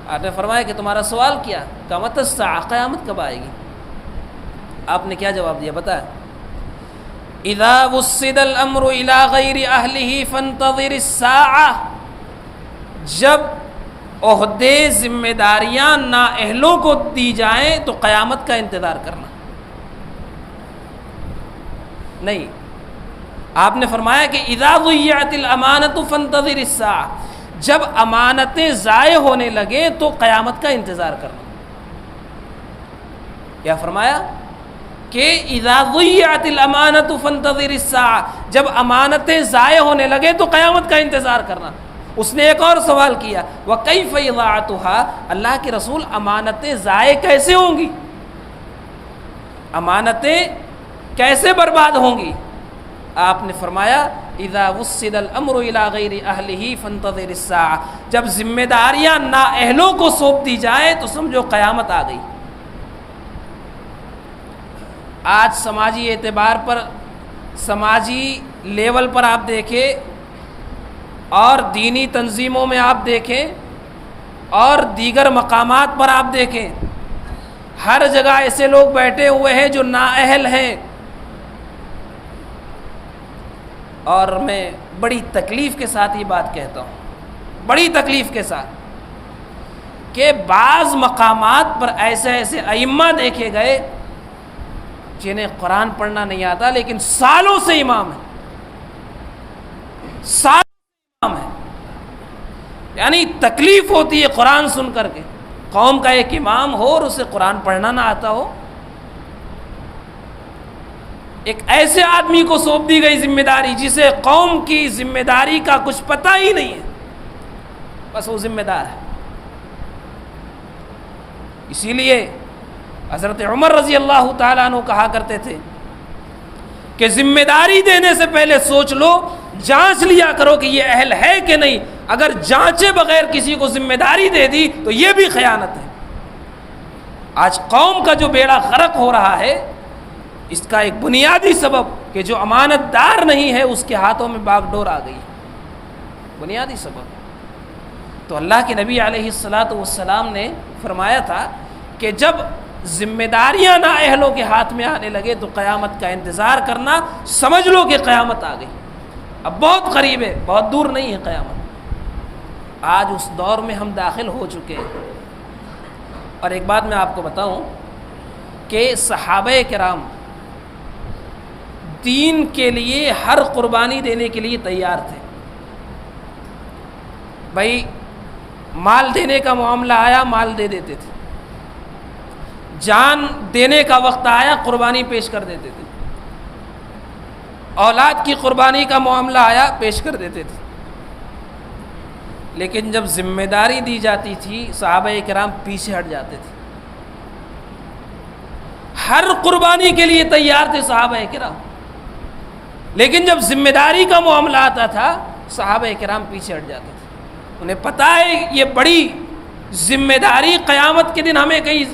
آپ نے فرمایا کہ تمہارا سوال کیا؟ متی الساعہ، قیامت کب آئے گی؟ آپ نے کیا جواب دیا بتا؟ اذا وسد الامر الى غیر اہلہ فانتظر الساعہ، جب عہدے ذمہ داریاں نااہلوں کو دی جائیں تو قیامت کا انتظار کرنا نہیں۔ آپ نے فرمایا کہ اذا ضیعت الامانۃ فانتظر الساعہ، جب امانتیں ضائع ہونے لگے تو قیامت کا انتظار کرنا۔ کیا فرمایا؟ کہ اذا ضیعت الامانۃ فانتظر الساعہ، جب امانتیں ضائع ہونے لگے تو قیامت کا انتظار کرنا۔ اس نے ایک اور سوال کیا، وَكَيْفَ إِضَاعَتُهَا، اللہ کے رسول امانتیں ضائع کیسے ہوں گی؟ امانتیں کیسے برباد ہوں گی؟ آپ نے فرمایا اذا وسد الامر الى غیر اہلہ فانتظر الساعہ، جب ذمہ داریاں نااہلوں کو سونپ دی جائیں تو سمجھو قیامت آ گئی۔ آج سماجی اعتبار پر، سماجی لیول پر آپ دیکھیں اور دینی تنظیموں میں آپ دیکھیں اور دیگر مقامات پر آپ دیکھیں، ہر جگہ ایسے لوگ بیٹھے ہوئے ہیں جو نااہل ہیں۔ اور میں بڑی تکلیف کے ساتھ یہ بات کہتا ہوں، بڑی تکلیف کے ساتھ، کہ بعض مقامات پر ایسے ائمہ دیکھے گئے جنہیں قرآن پڑھنا نہیں آتا لیکن سالوں سے امام ہے، سالوں سے امام ہے۔ یعنی تکلیف ہوتی ہے قرآن سن کر کے، قوم کا ایک امام ہو اور اسے قرآن پڑھنا نہ آتا ہو۔ ایک ایسے آدمی کو سونپ دی گئی ذمہ داری جسے قوم کی ذمہ داری کا کچھ پتہ ہی نہیں ہے، بس وہ ذمہ دار ہے۔ اسی لیے حضرت عمر رضی اللہ تعالیٰ عنہ کہا کرتے تھے کہ ذمہ داری دینے سے پہلے سوچ لو، جانچ لیا کرو کہ یہ اہل ہے کہ نہیں۔ اگر جانچے بغیر کسی کو ذمہ داری دے دی تو یہ بھی خیانت ہے۔ آج قوم کا جو بیڑا غرق ہو رہا ہے، اس کا ایک بنیادی سبب کہ جو امانت دار نہیں ہے اس کے ہاتھوں میں باغ ڈور آ گئی، بنیادی سبب۔ تو اللہ کے نبی علیہ الصلاۃ نے فرمایا تھا کہ جب ذمہ داریاں نااہلوں کے ہاتھ میں آنے لگے تو قیامت کا انتظار کرنا، سمجھ لو کہ قیامت آ گئی، اب بہت قریب ہے، بہت دور نہیں ہے قیامت۔ آج اس دور میں ہم داخل ہو چکے ہیں۔ اور ایک بات میں آپ کو بتاؤں کہ صحابہ کرام دین کے لیے ہر قربانی دینے کے لیے تیار تھے. بھائی مال دینے کا معاملہ آیا مال دے دیتے تھے، جان دینے کا وقت آیا قربانی پیش کر دیتے تھے، اولاد کی قربانی کا معاملہ آیا پیش کر دیتے تھے. لیکن جب ذمہ داری دی جاتی تھی صحابہ کرام پیچھے ہٹ جاتے تھے. ہر قربانی کے لیے تیار تھے صحابہ کرام، لیکن جب ذمہ داری کا معاملہ آتا تھا صحابہ کرام پیچھے ہٹ جاتے تھے. انہیں پتہ ہے یہ بڑی ذمہ داری قیامت کے دن ہمیں کہیں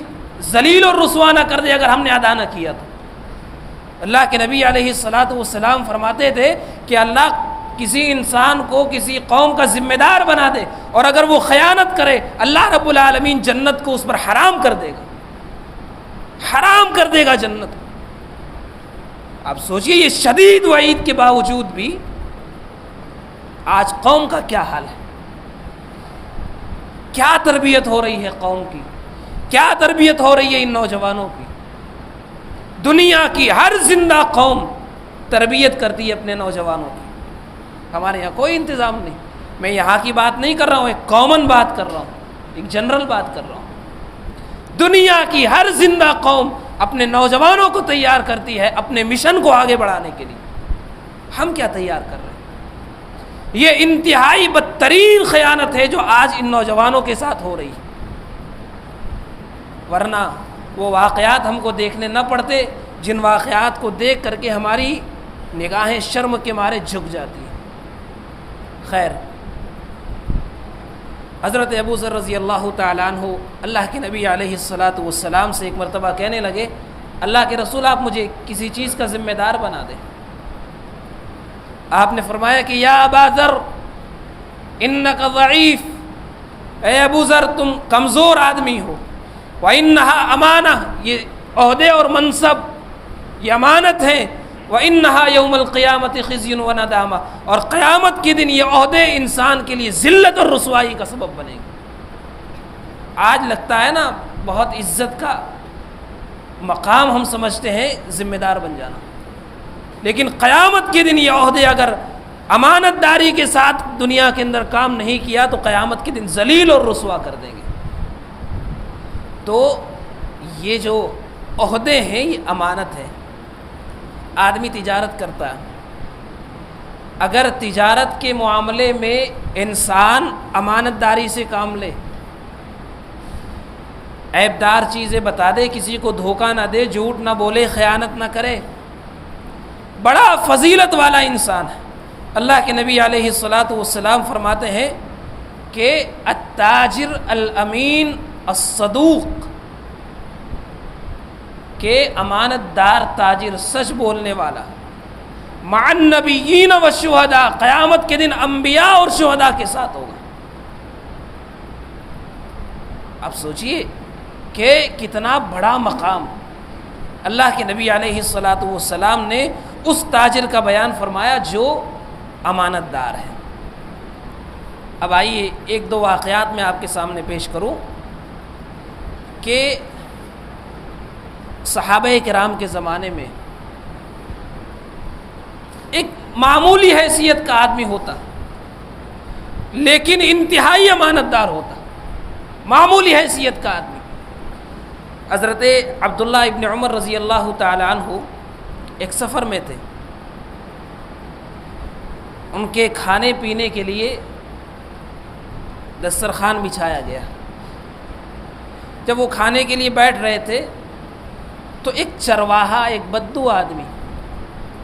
ذلیل اور رسوا نہ کر دے اگر ہم نے ادا نہ کیا تو. اللہ کے نبی علیہ الصلاۃ والسلام فرماتے تھے کہ اللہ کسی انسان کو کسی قوم کا ذمہ دار بنا دے اور اگر وہ خیانت کرے اللہ رب العالمین جنت کو اس پر حرام کر دے گا، حرام کر دے گا جنت. آپ سوچئے یہ شدید وعید کے باوجود بھی آج قوم کا کیا حال ہے، کیا تربیت ہو رہی ہے قوم کی، کیا تربیت ہو رہی ہے ان نوجوانوں کی. دنیا کی ہر زندہ قوم تربیت کرتی ہے اپنے نوجوانوں کی. ہمارے یہاں کوئی انتظام نہیں. میں یہاں کی بات نہیں کر رہا ہوں، ایک کامن بات کر رہا ہوں، ایک جنرل بات کر رہا ہوں. دنیا کی ہر زندہ قوم اپنے نوجوانوں کو تیار کرتی ہے اپنے مشن کو آگے بڑھانے کے لیے. ہم کیا تیار کر رہے ہیں؟ یہ انتہائی بدترین خیانت ہے جو آج ان نوجوانوں کے ساتھ ہو رہی ہے. ورنہ وہ واقعات ہم کو دیکھنے نہ پڑتے جن واقعات کو دیکھ کر کے ہماری نگاہیں شرم کے مارے جھک جاتی ہیں. خیر، حضرت ابو ذر رضی اللہ تعالیٰ عنہ اللہ کے نبی علیہ الصلاۃ والسلام سے ایک مرتبہ کہنے لگے اللہ کے رسول آپ مجھے کسی چیز کا ذمہ دار بنا دیں. آپ نے فرمایا کہ یا ابا ذر انک ضعیف، اے ابو ذر تم کمزور آدمی ہو، وانھا امانہ، یہ عہدے اور منصب یہ امانت ہیں، وانھا یوم القیامت خزی و ندامہ، اور قیامت کے دن یہ عہدے انسان کے لیے ذلت اور رسوائی کا سبب بنے گے. آج لگتا ہے نا بہت عزت کا مقام ہم سمجھتے ہیں ذمہ دار بن جانا، لیکن قیامت کے دن یہ عہدے اگر امانت داری کے ساتھ دنیا کے اندر کام نہیں کیا تو قیامت کے دن ذلیل اور رسوا کر دیں گے. تو یہ جو عہدے ہیں یہ امانت ہے. آدمی تجارت کرتا ہے، اگر تجارت کے معاملے میں انسان امانت داری سے کام لے، عیبدار چیزیں بتا دے، کسی کو دھوکہ نہ دے، جھوٹ نہ بولے، خیانت نہ کرے، بڑا فضیلت والا انسان ہے. اللہ کے نبی علیہ الصلاۃ والسلام فرماتے ہیں کہ التاجر الامین الصدوق، کہ امانت دار تاجر سچ بولنے والا مع النبیین والشہداء، قیامت کے دن انبیاء اور شہداء کے ساتھ ہوگا. اب سوچئے کہ کتنا بڑا مقام اللہ کے نبی علیہ الصلاۃ والسلام نے اس تاجر کا بیان فرمایا جو امانت دار ہے. اب آئیے ایک دو واقعات میں آپ کے سامنے پیش کروں کہ صحابہ کرام کے زمانے میں ایک معمولی حیثیت کا آدمی ہوتا لیکن انتہائی امانت دار ہوتا، معمولی حیثیت کا آدمی. حضرت عبداللہ ابن عمر رضی اللہ تعالی عنہ ایک سفر میں تھے، ان کے کھانے پینے کے لیے دسترخوان بچھایا گیا. جب وہ کھانے کے لیے بیٹھ رہے تھے تو ایک چرواہا، ایک بدو آدمی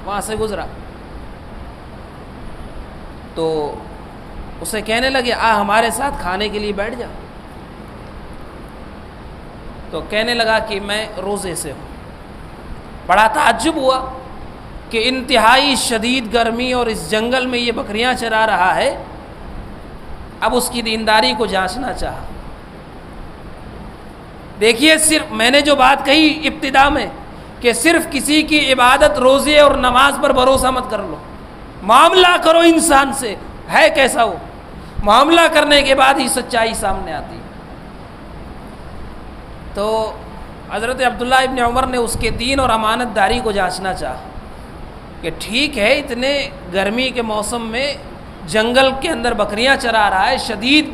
وہاں سے گزرا تو اسے کہنے لگے آ ہمارے ساتھ کھانے کے لیے بیٹھ جا. تو کہنے لگا کہ میں روزے سے ہوں. بڑا تعجب ہوا کہ انتہائی شدید گرمی اور اس جنگل میں یہ بکریاں چرا رہا ہے. اب اس کی دینداری کو جانچنا چاہا. دیکھیے صرف میں نے جو بات کہی ابتدا میں کہ صرف کسی کی عبادت روزے اور نماز پر بھروسہ مت کر لو، معاملہ کرو انسان سے ہے کیسا وہ، معاملہ کرنے کے بعد ہی سچائی سامنے آتی. تو حضرت عبداللہ ابن عمر نے اس کے دین اور امانت داری کو جانچنا چاہا کہ ٹھیک ہے اتنے گرمی کے موسم میں جنگل کے اندر بکریاں چرا رہا ہے، شدید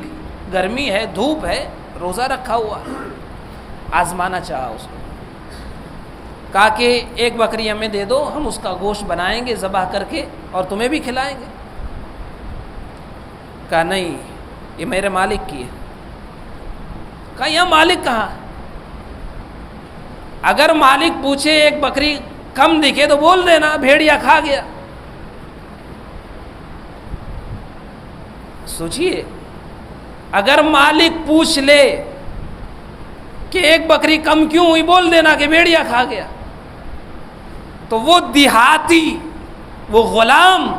گرمی ہے، دھوپ ہے، روزہ رکھا ہوا ہے، آزمانا چاہا اس کو، کہا کہ ایک بکری ہمیں دے دو، ہم اس کا گوشت بنائیں گے ذبح کر کے اور تمہیں بھی کھلائیں گے۔ کہا نہیں، یہ میرے مالک کی ہے۔ کہا یہاں مالک کہاں؟ اگر مالک پوچھے ایک بکری کم دکھے تو بول دینا بھیڑیا کھا گیا۔ سوچئے اگر مالک پوچھ لے کہ ایک بکری کم کیوں ہوئی، بول دینا کہ بھیڑیا کھا گیا، تو وہ دیہاتی، وہ غلام،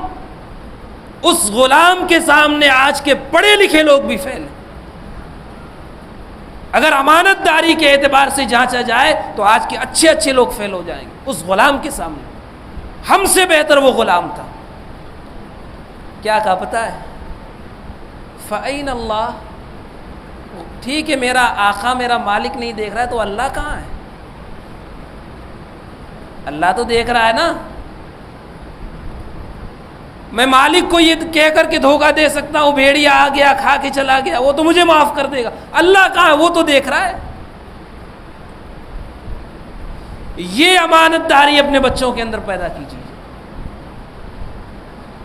اس غلام کے سامنے آج کے پڑھے لکھے لوگ بھی فیل ہیں۔ اگر امانت داری کے اعتبار سے جانچا جائے تو آج کے اچھے اچھے لوگ فیل ہو جائیں گے اس غلام کے سامنے۔ ہم سے بہتر وہ غلام تھا۔ کیا کہا پتہ ہے؟ فَأَيْنَ اللَّهُ، ٹھیک ہے میرا آقا، میرا مالک نہیں دیکھ رہا ہے تو اللہ کہاں ہے؟ اللہ تو دیکھ رہا ہے نا۔ میں مالک کو یہ کہہ کر کے دھوکہ دے سکتا ہوں بھیڑیا آ گیا کھا کے چلا گیا، وہ تو مجھے معاف کر دے گا، اللہ کہاں ہے؟ وہ تو دیکھ رہا ہے۔ یہ امانت داری اپنے بچوں کے اندر پیدا کیجیے۔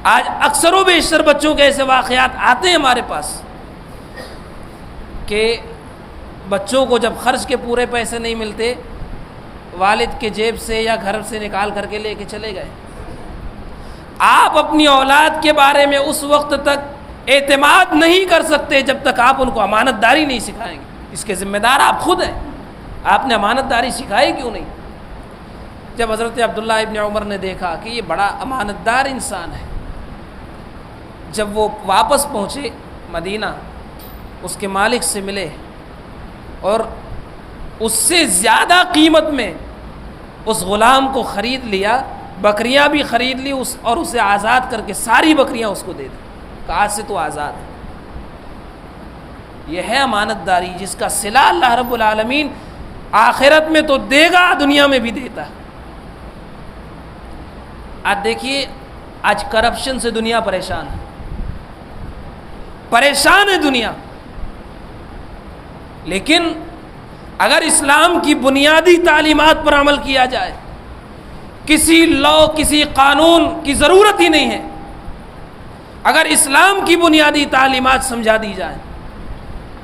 آج اکثر و بیشتر بچوں کے ایسے واقعات آتے ہیں ہمارے پاس کہ بچوں کو جب خرچ کے پورے پیسے نہیں ملتے، والد کے جیب سے یا گھر سے نکال کر کے لے کے چلے گئے۔ آپ اپنی اولاد کے بارے میں اس وقت تک اعتماد نہیں کر سکتے جب تک آپ ان کو امانت داری نہیں سکھائیں گے۔ اس کے ذمہ دار آپ خود ہیں۔ آپ نے امانت داری سکھائی کیوں نہیں؟ جب حضرت عبداللہ ابن عمر نے دیکھا کہ یہ بڑا امانت دار انسان ہے، جب وہ واپس پہنچے مدینہ، اس کے مالک سے ملے اور اس سے زیادہ قیمت میں اس غلام کو خرید لیا، بکریاں بھی خرید لی اور اسے آزاد کر کے ساری بکریاں اس کو دے دی، کہا آج سے تو آزاد ہے۔ یہ ہے امانت داری جس کا صلہ اللہ رب العالمین آخرت میں تو دے گا، دنیا میں بھی دیتا ہے۔ آج دیکھیے، آج کرپشن سے دنیا پریشان ہے، پریشان ہے دنیا، لیکن اگر اسلام کی بنیادی تعلیمات پر عمل کیا جائے، کسی لا، کسی قانون کی ضرورت ہی نہیں ہے۔ اگر اسلام کی بنیادی تعلیمات سمجھا دی جائیں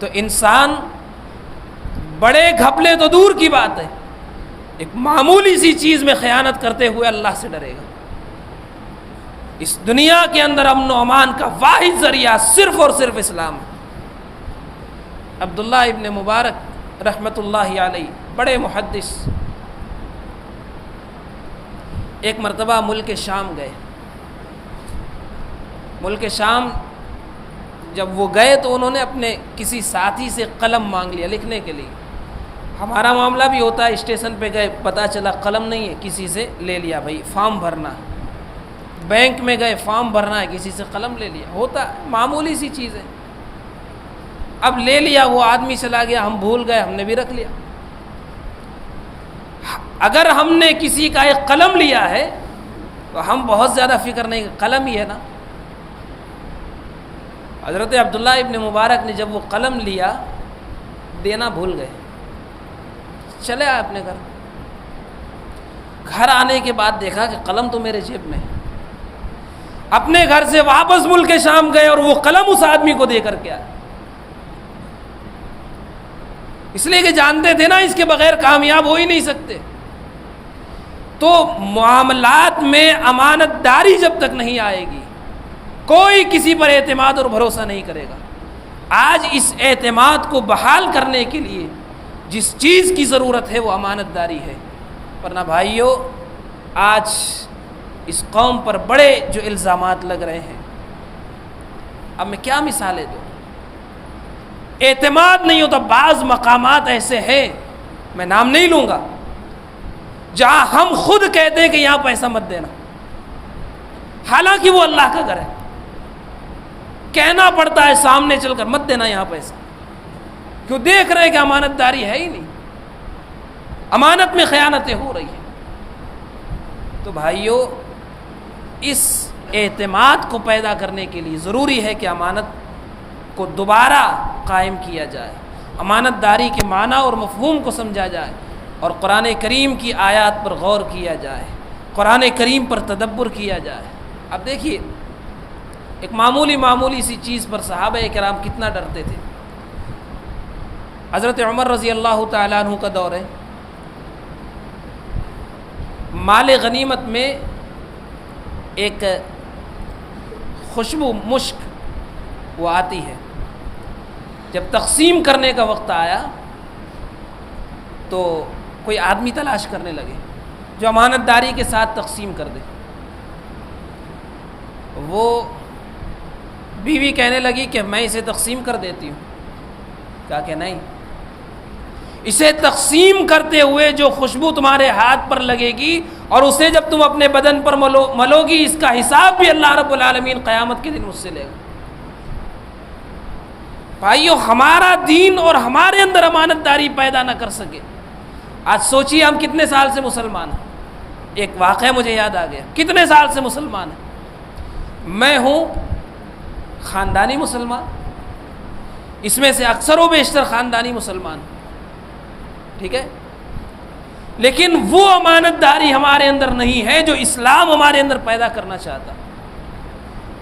تو انسان بڑے گھپلے تو دور کی بات ہے، ایک معمولی سی چیز میں خیانت کرتے ہوئے اللہ سے ڈرے گا۔ اس دنیا کے اندر امن و امان کا واحد ذریعہ صرف اور صرف اسلام ہے۔ عبداللہ ابن مبارک رحمۃ اللہ علیہ بڑے محدث، ایک مرتبہ ملک شام گئے۔ ملک شام جب وہ گئے تو انہوں نے اپنے کسی ساتھی سے قلم مانگ لیا لکھنے کے لیے۔ ہمارا معاملہ بھی ہوتا ہے، اسٹیشن پہ گئے، پتہ چلا قلم نہیں ہے، کسی سے لے لیا، بھائی فارم بھرنا ہے۔ بینک میں گئے، فارم بھرنا ہے، کسی سے قلم لے لیا، ہوتا ہے، معمولی سی چیز ہے۔ اب لے لیا، وہ آدمی چلا گیا، ہم بھول گئے، ہم نے بھی رکھ لیا۔ اگر ہم نے کسی کا ایک قلم لیا ہے تو ہم بہت زیادہ فکر نہیں، قلم ہی ہے نا۔ حضرت عبداللہ ابن مبارک نے جب وہ قلم لیا، دینا بھول گئے، چلے آئے اپنے گھر۔ گھر آنے کے بعد دیکھا کہ قلم تو میرے جیب میں ہے۔ اپنے گھر سے واپس ملک شام گئے اور وہ قلم اس آدمی کو دے کر کے آئے، اس لیے کہ جانتے تھے نا اس کے بغیر کامیاب ہو ہی نہیں سکتے۔ تو معاملات میں امانت داری جب تک نہیں آئے گی، کوئی کسی پر اعتماد اور بھروسہ نہیں کرے گا۔ آج اس اعتماد کو بحال کرنے کے لیے جس چیز کی ضرورت ہے وہ امانت داری ہے، ورنہ بھائیو آج اس قوم پر بڑے جو الزامات لگ رہے ہیں، اب میں کیا مثالیں دوں؟ اعتماد نہیں ہوتا۔ بعض مقامات ایسے ہیں، میں نام نہیں لوں گا، جہاں ہم خود کہتے ہیں کہ یہاں پیسہ مت دینا، حالانکہ وہ اللہ کا گھر ہے، کہنا پڑتا ہے سامنے چل کر مت دینا یہاں پیسہ، کیوں؟ دیکھ رہے کہ امانت داری ہے ہی نہیں، امانت میں خیانتیں ہو رہی ہیں۔ تو بھائیو، اس اعتماد کو پیدا کرنے کے لیے ضروری ہے کہ امانت کو دوبارہ قائم کیا جائے، امانت داری کے معنی اور مفہوم کو سمجھا جائے، اور قرآن کریم کی آیات پر غور کیا جائے، قرآن کریم پر تدبر کیا جائے۔ اب دیکھیے ایک معمولی سی چیز پر صحابہ کرام کتنا ڈرتے تھے۔ حضرت عمر رضی اللہ تعالیٰ عنہ کا دور ہے، مال غنیمت میں ایک خوشبو مشک وہ آتی ہے، جب تقسیم کرنے کا وقت آیا تو کوئی آدمی تلاش کرنے لگے جو امانت داری کے ساتھ تقسیم کر دے۔ وہ بیوی کہنے لگی کہ میں اسے تقسیم کر دیتی ہوں، کہا کہ نہیں، اسے تقسیم کرتے ہوئے جو خوشبو تمہارے ہاتھ پر لگے گی اور اسے جب تم اپنے بدن پر ملو گی، اس کا حساب بھی اللہ رب العالمین قیامت کے دن مجھ سے لے گا۔ بھائیو، ہمارا دین اور ہمارے اندر امانت داری پیدا نہ کر سکے۔ آج سوچیے ہم کتنے سال سے مسلمان ہیں۔ ایک واقعہ مجھے یاد آ گیا، کتنے سال سے مسلمان ہیں۔ میں ہوں خاندانی مسلمان، اس میں سے اکثر و بیشتر خاندانی مسلمان، ٹھیک ہے، لیکن وہ امانت داری ہمارے اندر نہیں ہے جو اسلام ہمارے اندر پیدا کرنا چاہتا۔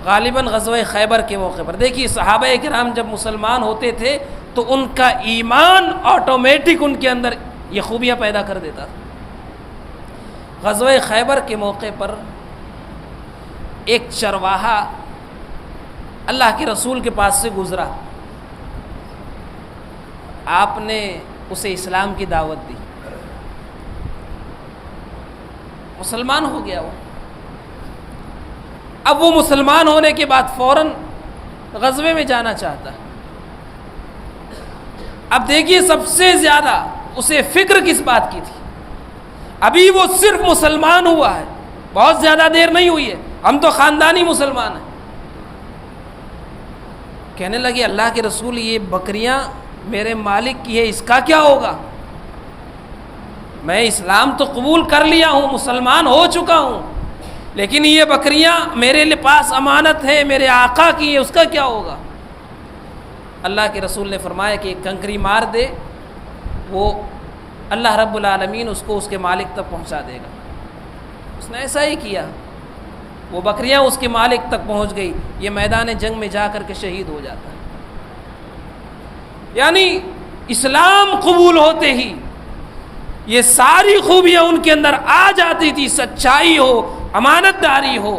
غالباً غزوہ خیبر کے موقع پر دیکھیے صحابہ کرام جب مسلمان ہوتے تھے تو ان کا ایمان آٹومیٹک ان کے اندر یہ خوبیاں پیدا کر دیتا تھا۔ غزوہ خیبر کے موقع پر ایک چرواہا اللہ کے رسول کے پاس سے گزرا، آپ نے اسے اسلام کی دعوت دی، مسلمان ہو گیا وہ۔ اب وہ مسلمان ہونے کے بعد فوراً غزوے میں جانا چاہتا ہے۔ اب دیکھیے سب سے زیادہ اسے فکر کس بات کی تھی؟ ابھی وہ صرف مسلمان ہوا ہے، بہت زیادہ دیر نہیں ہوئی ہے، ہم تو خاندانی مسلمان ہیں۔ کہنے لگے اللہ کے رسول یہ بکریاں میرے مالک کی ہے، اس کا کیا ہوگا؟ میں اسلام تو قبول کر لیا ہوں، مسلمان ہو چکا ہوں، لیکن یہ بکریاں میرے پاس امانت ہے، میرے آقا کی ہے، اس کا کیا ہوگا؟ اللہ کے رسول نے فرمایا کہ ایک کنکری مار دے، وہ اللہ رب العالمین اس کو اس کے مالک تک پہنچا دے گا۔ اس نے ایسا ہی کیا، وہ بکریاں اس کے مالک تک پہنچ گئی، یہ میدان جنگ میں جا کر کے شہید ہو جاتا ہے۔ یعنی اسلام قبول ہوتے ہی یہ ساری خوبیاں ان کے اندر آ جاتی تھی، سچائی ہو، امانت داری ہو،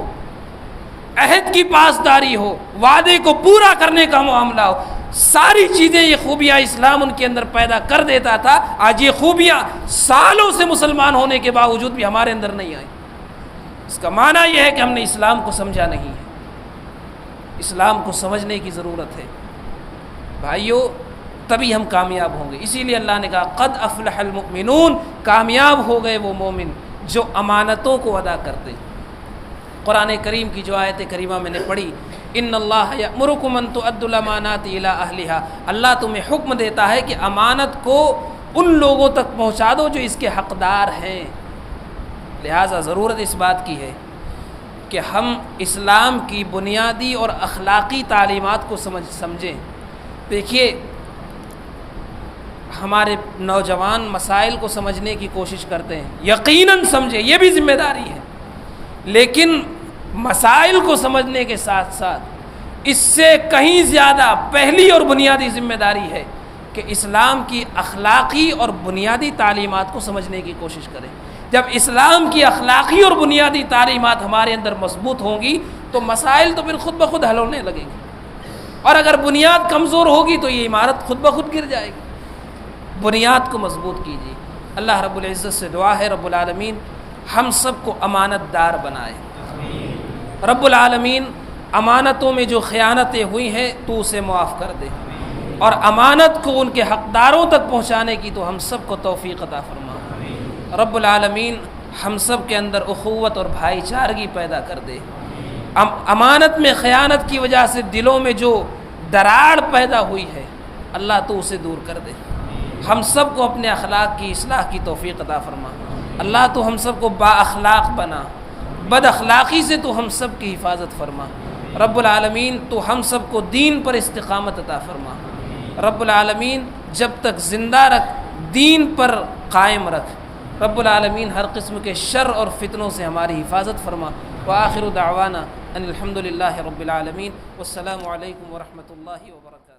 عہد کی پاسداری ہو، وعدے کو پورا کرنے کا معاملہ ہو، ساری چیزیں یہ خوبیاں اسلام ان کے اندر پیدا کر دیتا تھا۔ آج یہ خوبیاں سالوں سے مسلمان ہونے کے باوجود بھی ہمارے اندر نہیں آئی۔ اس کا معنی یہ ہے کہ ہم نے اسلام کو سمجھا نہیں ہے، اسلام کو سمجھنے کی ضرورت ہے بھائیو، تبھی ہم کامیاب ہوں گے۔ اسی لیے اللہ نے کہا قد افلح المؤمنون، کامیاب ہو گئے وہ مومن جو امانتوں کو ادا کرتے۔ قرآن کریم کی جو آیت کریمہ میں نے پڑھی، ان اللہ یأمرکم ان تؤدوا الامانات الی اہلھا، اللہ تمہیں حکم دیتا ہے کہ امانت کو ان لوگوں تک پہنچا دو جو اس کے حقدار ہیں۔ لہٰذا ضرورت اس بات کی ہے کہ ہم اسلام کی بنیادی اور اخلاقی تعلیمات کو سمجھیں۔ دیکھیے ہمارے نوجوان مسائل کو سمجھنے کی کوشش کرتے ہیں، یقیناً سمجھیں، یہ بھی ذمہ داری ہے، لیکن مسائل کو سمجھنے کے ساتھ ساتھ اس سے کہیں زیادہ پہلی اور بنیادی ذمہ داری ہے کہ اسلام کی اخلاقی اور بنیادی تعلیمات کو سمجھنے کی کوشش کریں۔ جب اسلام کی اخلاقی اور بنیادی تعلیمات ہمارے اندر مضبوط ہوں گی تو مسائل تو پھر خود بخود حل ہونے لگیں گے، اور اگر بنیاد کمزور ہوگی تو یہ عمارت خود بخود گر جائے گی۔ بنیاد کو مضبوط کیجیے۔ اللہ رب العزت سے دعا ہے رب العالمین ہم سب کو امانت دار بنائے۔ رب العالمین امانتوں میں جو خیانتیں ہوئی ہیں تو اسے معاف کر دے، اور امانت کو ان کے حقداروں تک پہنچانے کی تو ہم سب کو توفیق عطا فرما۔ رب العالمین ہم سب کے اندر اخوت اور بھائی چارگی پیدا کر دے۔ امانت میں خیانت کی وجہ سے دلوں میں جو دراڑ پیدا ہوئی ہے اللہ تو اسے دور کر دے۔ ہم سب کو اپنے اخلاق کی اصلاح کی توفیق عطا فرما۔ اللہ تو ہم سب کو با اخلاق بنا، بد اخلاقی سے تو ہم سب کی حفاظت فرما۔ رب العالمین تو ہم سب کو دین پر استقامت عطا فرما۔ رب العالمین جب تک زندہ رکھ، دین پر قائم رکھ۔ رب العالمین ہر قسم کے شر اور فتنوں سے ہماری حفاظت فرما۔ وآخر دعوانا ان الحمد للہ رب العالمین، والسلام علیکم ورحمۃ اللہ وبرکاتہ۔